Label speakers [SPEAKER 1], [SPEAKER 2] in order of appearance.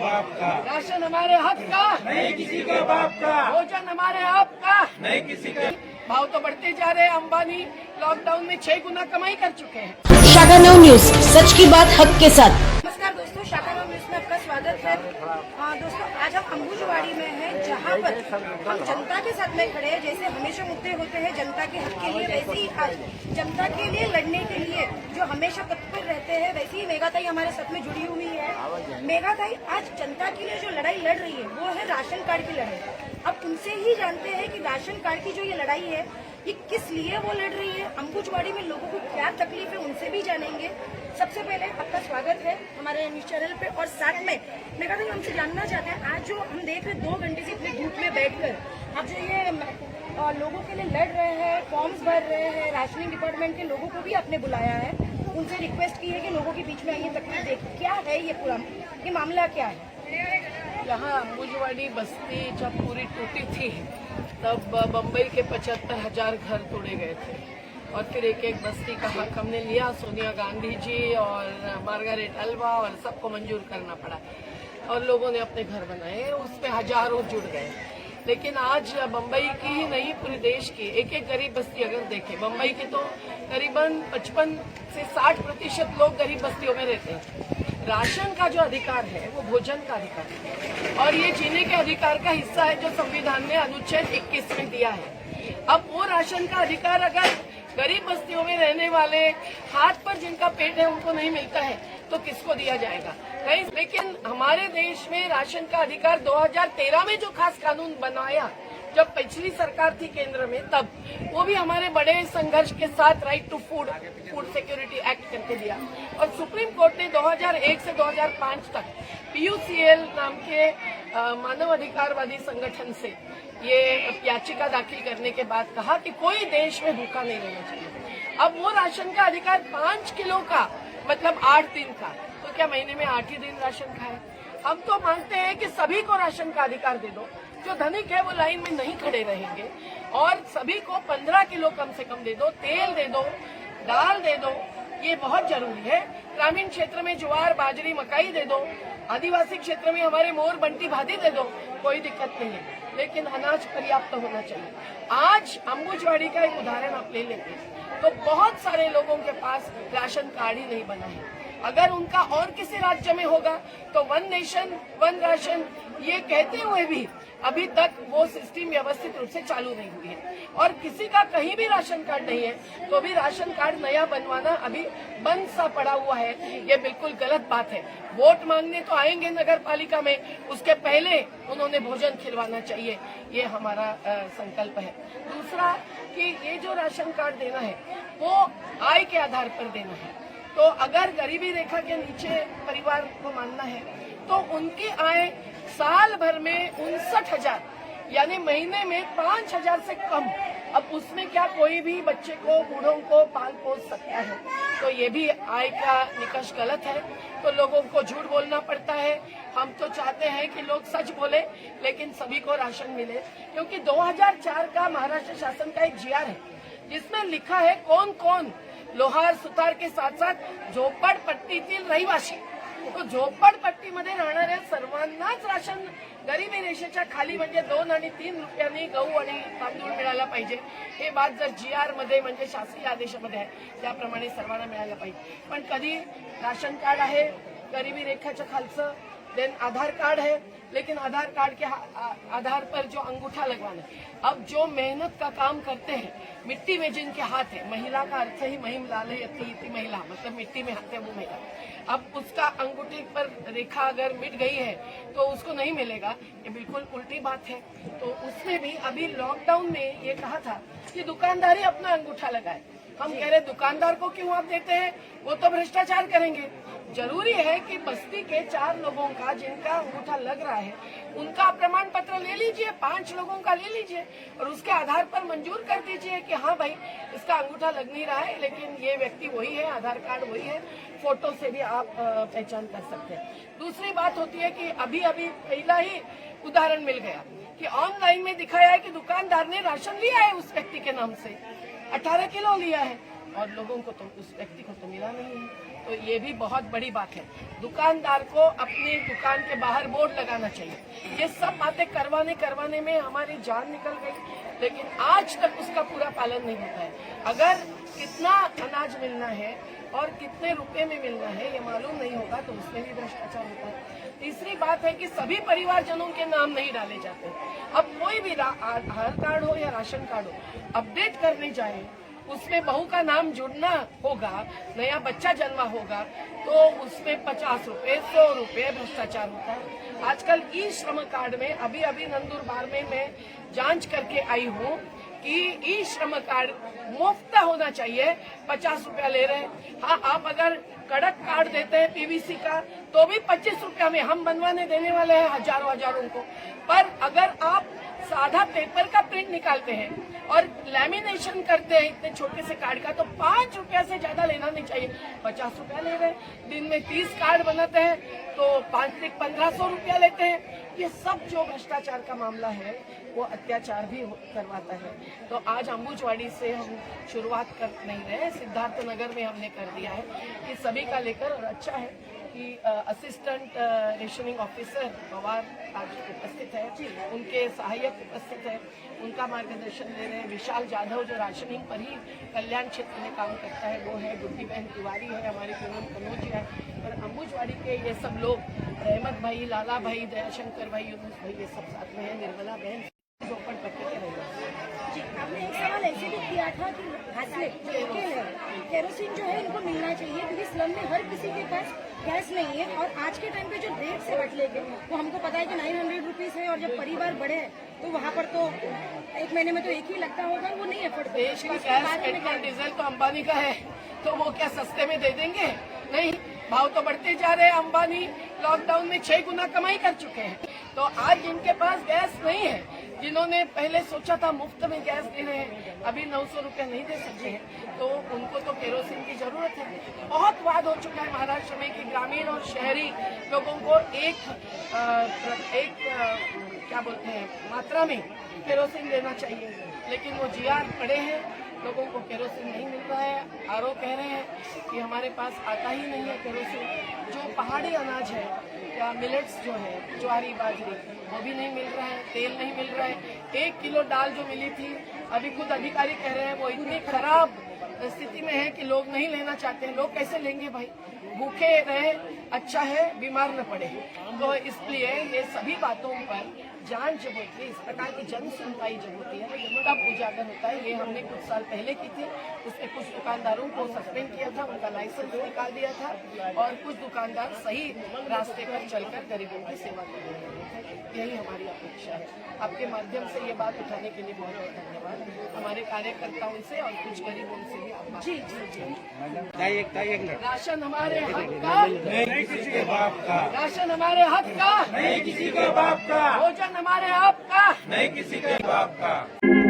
[SPEAKER 1] बाप का,
[SPEAKER 2] राशन हमारे हक का,
[SPEAKER 1] नहीं किसी के बाप का,
[SPEAKER 2] भोजन हमारे हक का।
[SPEAKER 1] नहीं किसी के।
[SPEAKER 2] भाव तो बढ़ते जा रहे हैं। अंबानी लॉकडाउन में 6 गुना कमाई कर चुके हैं।
[SPEAKER 3] शाखा 9 न्यूज, सच की बात हक के साथ।
[SPEAKER 4] नमस्कार दोस्तों, शाखा 9 न्यूज में आपका स्वागत है। दोस्तों, आज हम अंबुजवाड़ी में हैं, जहां पर हम जनता के साथ में खड़े हैं। जैसे हमेशा मुद्दे होते हैं जनता के हक के लिए, वैसे ही आज जनता के लिए लड़ने के लिए जो हमेशा तत्पर रहते हैं, वैसे ही मेघाताई हमारे साथ में जुड़ी हुई है। मेघाताई आज जनता के लिए जो लड़ाई लड़ रही है वो है राशन कार्ड की लड़ाई। अब उनसे ही जानते हैं कि राशन कार्ड की जो ये लड़ाई है ये किस लिए वो लड़ रही है, अंबुजवाड़ी में लोगों को क्या तकलीफ है, उनसे भी जानेंगे। सबसे पहले आपका स्वागत है हमारे न्यूज चैनल पे। और साथ में मैं कहता हूँ हमसे जानना चाहते हैं, आज जो हम देख रहे 2 घंटे से इतने धूप में बैठकर आप जो ये लोगों के लिए लड़ रहे हैं, फॉर्म्स भर रहे हैं, राशनिंग डिपार्टमेंट के लोगों को भी आपने बुलाया है, उनसे रिक्वेस्ट की है कि लोगों के बीच में आइए, तकलीफ देख क्या है ये पूरा, ये मामला क्या है?
[SPEAKER 2] यहाँ अंबुजवाड़ी बस्ती जब पूरी टूटी थी तब बम्बई के 75,000 घर तोड़े गए थे और फिर एक एक बस्ती का हक हमने लिया। सोनिया गांधी जी और मार्गारेट अल्वा और सबको मंजूर करना पड़ा और लोगों ने अपने घर बनाए, उसमें हजारों जुड़ गए। लेकिन आज बम्बई की ही नहीं, पूरे देश की एक एक गरीब बस्ती अगर देखें, बम्बई की तो करीबन 55 से 60% लोग गरीब बस्तियों में रहते हैं। राशन का जो अधिकार है वो भोजन का अधिकार है और ये जीने के अधिकार का हिस्सा है जो संविधान ने अनुच्छेद 21 में दिया है। अब वो राशन का अधिकार अगर गरीब बस्तियों में रहने वाले हाथ पर जिनका पेट है उनको नहीं मिलता है तो किसको दिया जाएगा? कहीं। लेकिन हमारे देश में राशन का अधिकार 2013 में जो खास कानून बनाया जब पिछली सरकार थी केंद्र में, तब वो भी हमारे बड़े संघर्ष के साथ right to food security act करके दिया और सुप्रीम कोर्ट ने 2001 से 2005 तक PUCL नाम के मानव अधिकारवादी संगठन से ये याचिका दाखिल करने के बाद कहा कि कोई देश में भूखा नहीं रहना चाहिए। अब वो राशन का अधिकार 5 किलो का मतलब 8 दिन का, तो क्या महीने में 8 ही दिन राशन खाए? हम तो मांगते हैं कि सभी को राशन का अधिकार दे दो। जो धनिक है वो लाइन में नहीं खड़े रहेंगे और सभी को 15 किलो कम से कम दे दो, तेल दे दो, दाल दे दो, ये बहुत जरूरी है। ग्रामीण क्षेत्र में ज्वार, बाजरी, मकाई दे दो, आदिवासी क्षेत्र में हमारे मोर, बंटी, भादी दे दो, कोई दिक्कत नहीं है, लेकिन अनाज पर्याप्त होना चाहिए। आज अंबुजवाड़ी का एक उदाहरण आप ले लेंगे तो बहुत सारे लोगों के पास राशन कार्ड ही नहीं बना है। अगर उनका और किसी राज्य में होगा तो 1 नेशन 1 राशन ये कहते हुए भी अभी तक वो सिस्टम व्यवस्थित रूप से चालू नहीं हुई है और किसी का कहीं भी राशन कार्ड नहीं है तो भी राशन कार्ड नया बनवाना अभी बंद सा पड़ा हुआ है। ये बिल्कुल गलत बात है। वोट मांगने तो आएंगे नगर पालिका में, उसके पहले उन्होंने भोजन खिलवाना चाहिए, ये हमारा संकल्प है। दूसरा कि ये जो राशन कार्ड देना है वो आय के आधार पर देना है, तो अगर गरीबी रेखा के नीचे परिवार को मानना है तो उनकी आय साल भर में 59,000 यानी महीने में 5,000 से कम। अब उसमें क्या कोई भी बच्चे को, बूढ़ों को पाल पोस सकता है? तो ये भी आय का निकष गलत है, तो लोगों को झूठ बोलना पड़ता है। हम तो चाहते हैं कि लोग सच बोले लेकिन सभी को राशन मिले, क्योंकि 2004 का महाराष्ट्र शासन का एक GR है जिसमें लिखा है कौन कौन लोहार सुतार के साथ साथ झोपडपट्टीतील रहिवासी, तो झोपडपट्टीमध्ये राहणाऱ्या सर्वांनाच राशन गरिबी रेषेच्या खाली म्हणजे 2 आणि 3 रुपयांनी गहू आणि तांदूळ मिळाला पाहिजे। हे बात जर GR मध्ये म्हणजे शासकीय आदेशामध्ये आहे त्याप्रमाणे सर्वांना मिळायला पाहिजे। पण कधी राशन कार्ड आहे गरिबी रेखाच्या खालचं, देन आधार कार्ड है, लेकिन आधार कार्ड के आधार पर जो अंगूठा लगवाना है। अब जो मेहनत का काम करते हैं, मिट्टी में जिनके हाथ है, महिला का अर्थ ही महिम लाले यति महिला, मतलब मिट्टी में हाथ है वो महिला। अब उसका अंगूठे पर रेखा अगर मिट गई है तो उसको नहीं मिलेगा, ये बिल्कुल उल्टी बात है। तो उसमें भी अभी लॉकडाउन में ये कहा था कि दुकानदार ही अपना अंगूठा लगाए। हम कह रहे दुकानदार को क्यों आप देते हैं, वो तो भ्रष्टाचार करेंगे। जरूरी है कि बस्ती के 4 लोगों का जिनका अंगूठा लग रहा है उनका प्रमाण पत्र ले लीजिए, 5 लोगों का ले लीजिए और उसके आधार पर मंजूर कर दीजिए कि हाँ भाई इसका अंगूठा लग नहीं रहा है लेकिन ये व्यक्ति वही है, आधार कार्ड वही है, फोटो से भी आप पहचान कर सकते हैं। दूसरी बात होती है कि अभी पहला ही उदाहरण मिल गया कि ऑनलाइन में दिखाया है कि दुकानदार ने राशन लिया है उस व्यक्ति के नाम से, 18 किलो लिया है और लोगों को तो उस व्यक्ति को तो मिला नहीं है। तो ये भी बहुत बड़ी बात है। दुकानदार को अपनी दुकान के बाहर बोर्ड लगाना चाहिए। ये सब बातें करवाने में हमारी जान निकल गई, लेकिन आज तक उसका पूरा पालन नहीं होता है। अगर कितना अनाज मिलना है और कितने रुपए में मिलना है ये मालूम नहीं होगा तो उसमें भी भ्रष्टाचार होता है। तीसरी बात है कि सभी परिवारजनों के नाम नहीं डाले जाते। अब कोई भी आधार कार्ड हो या राशन कार्ड हो, अपडेट करने जाए उसमें बहू का नाम जुड़ना होगा, नया बच्चा जन्मा होगा तो उसमें 50 रुपए 100 रुपए भ्रष्टाचार होता है। आजकल ई श्रम कार्ड में अभी नंदुरबार में मैं जांच करके आई हूँ कि ई श्रम कार्ड मुफ्त होना चाहिए, 50 रुपया ले रहे हैं। हाँ, आप अगर कड़क कार्ड देते हैं पीवीसी का तो भी 25 रुपया में हम बनवाने देने वाले हैं हजारों को। पर अगर आप साधा पेपर का प्रिंट निकालते हैं और लैमिनेशन करते हैं इतने छोटे से कार्ड का तो 5 रुपया से ज्यादा लेना नहीं चाहिए, 50 रुपया ले रहे हैं। दिन में 30 कार्ड बनाते हैं तो 1500 रुपया लेते हैं। ये सब जो भ्रष्टाचार का मामला है वो अत्याचार भी करवाता है। तो आज अंबुजवाड़ी से हम शुरुआत कर नहीं रहे, सिद्धार्थ नगर में हमने कर दिया है कि सभी का लेकर। और अच्छा है कि असिस्टेंट रेशनिंग ऑफिसर पवार आज उपस्थित है, उनके सहायक उपस्थित है, उनका मार्गदर्शन ले रहे हैं। विशाल जाधव जो राशनिंग पर ही कल्याण क्षेत्र में काम करता है वो है, गुड्डी बहन तिवारी है, हमारी पूनम कनौज है। और अंबुजवाड़ी के ये सब लोग, रहमत भाई, लाला भाई, दयाशंकर भाई, यूनुस भाई, ये सब साथ में है, निर्मला बहन झोपड़पट्टी के रहने।
[SPEAKER 4] जी, आपने एक सवाल ऐसे भी किया था कि हासिल केरोसिन जो है इनको मिलना चाहिए क्योंकि स्लम में हर किसी के पास गैस नहीं है। और आज के टाइम पे जो रेट से बट लेंगे वो हमको पता है कि 900 रुपीज है और जब परिवार बढ़े हैं तो वहाँ पर तो एक महीने में तो एक ही लगता होगा, वो नहीं अफोर्ड।
[SPEAKER 2] देश का गैस, पेट्रोल, डीजल तो अंबानी का है तो वो क्या सस्ते में दे देंगे? नहीं, भाव तो बढ़ते जा रहे हैं। अंबानी लॉकडाउन में 6 गुना कमाई कर चुके हैं। तो आज जिनके पास गैस नहीं है, जिन्होंने पहले सोचा था मुफ्त में गैस दे रहे हैं, अभी 900 रुपया नहीं दे सकते हैं तो उनको तो केरोसिन की जरूरत है। बहुत वाद हो चुका है महाराष्ट्र में कि ग्रामीण और शहरी लोगों को एक क्या बोलते हैं मात्रा में केरोसिन देना चाहिए, लेकिन वो जीआर पड़े हैं, लोगों को केरोसिन नहीं मिल रहा है। आरओ कह रहे हैं कि हमारे पास आता ही नहीं है केरोसिन। जो पहाड़ी अनाज है या मिलेट्स जो है, ज्वारी बाजरी, वो भी नहीं मिल रहा है, तेल नहीं मिल रहा है। 1 किलो दाल जो मिली थी, अभी खुद अधिकारी कह रहे हैं वो इतनी खराब स्थिति में है कि लोग नहीं लेना चाहते हैं। लोग कैसे लेंगे भाई? भूखे रहे अच्छा है, बीमार न पड़े। तो इसलिए ये सभी बातों पर जांच जब होती है, इस प्रकार की जन सुनवाई जब होती है तब उजागर होता है। ये हमने कुछ साल पहले की थी, उसमें कुछ दुकानदारों को सस्पेंड किया था, उनका लाइसेंस निकाल दिया था और कुछ दुकानदार सही रास्ते पर चलकर गरीबों की सेवा कर रहे थे। यही हमारी अपेक्षा है। आपके माध्यम से ये बात उठाने के लिए बहुत बहुत धन्यवाद हमारे कार्यकर्ताओं से और कुछ गरीबों से भी। जी, राशन हमारे हक का,
[SPEAKER 1] नहीं किसी के बाप का,
[SPEAKER 2] राशन हमारे हक का,
[SPEAKER 1] नहीं किसी के बाप का,
[SPEAKER 2] भोजन हमारे आप का,
[SPEAKER 1] नहीं किसी के बाप का।